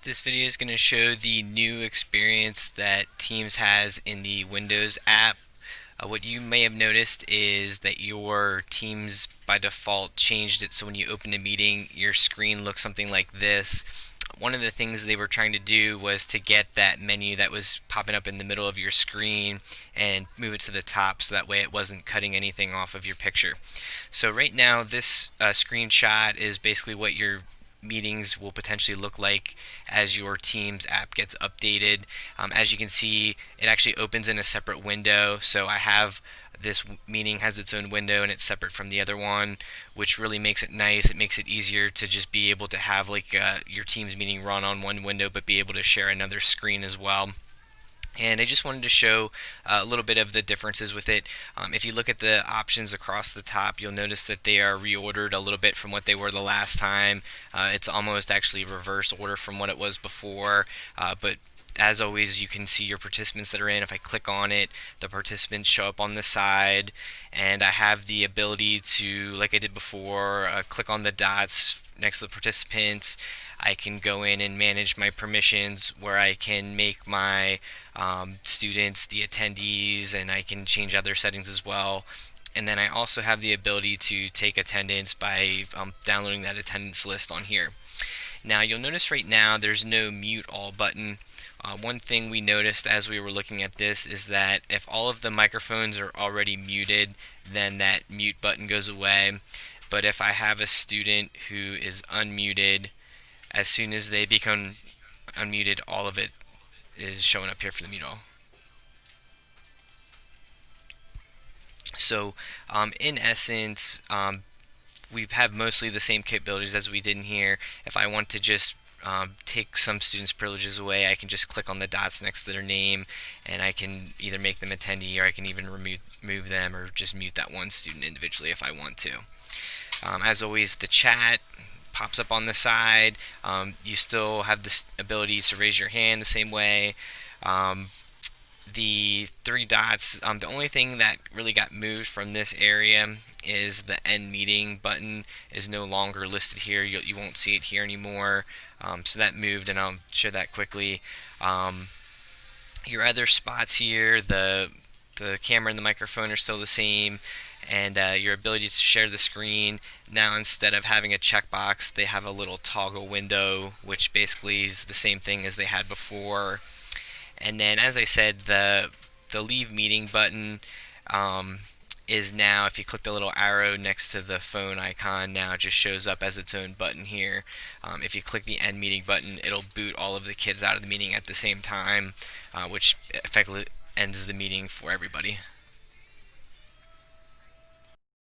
This video is going to show the new experience that Teams has in the Windows app. What you may have noticed is that your Teams by default changed it so when you open a meeting, your screen looks something like this. One of the things they were trying to do was to get that menu that was popping up in the middle of your screen and move it to the top so that way it wasn't cutting anything off of your picture. So right now this screenshot is basically what your meetings will potentially look like as your Teams app gets updated. As you can see, it actually opens in a separate window. So I have this meeting has its own window and it's separate from the other one, which really makes it nice. It makes it easier to just be able to have like your Teams meeting run on one window but be able to share another screen as well. And I just wanted to show a little bit of the differences with it. If you look at the options across the top, you'll notice that they are reordered a little bit from what they were the last time. It's almost actually reverse order from what it was before, but as always, you can see your participants that are in. If I click on it, the participants show up on the side, and I have the ability to, like I did before, click on the dots next to the participants. I can go in and manage my permissions where I can make my students the attendees, and I can change other settings as well. And then I also have the ability to take attendance by downloading that attendance list on here. Now you'll notice right now there's no mute all button. One thing we noticed as we were looking at this is that if all of the microphones are already muted, then that mute button goes away. But if I have a student who is unmuted, as soon as they become unmuted, all of it is showing up here for the mute all. So in essence, we have mostly the same capabilities as we did in here. If I want to just take some students' privileges away, I can just click on the dots next to their name, and I can either make them attendee, or I can even remove them, or just mute that one student individually if I want to. As always, the chat pops up on the side. You still have this ability to raise your hand the same way. The three dots, the only thing that really got moved from this area is the end meeting button is no longer listed here. You won't see it here anymore. So that moved, and I'll show that quickly. Your other spots here, the camera and the microphone are still the same, and your ability to share the screen, now instead of having a checkbox, they have a little toggle window, which basically is the same thing as they had before. And then, as I said, the leave meeting button is now, if you click the little arrow next to the phone icon, now it just shows up as its own button here. If you click the end meeting button, it'll boot all of the kids out of the meeting at the same time, which effectively ends the meeting for everybody.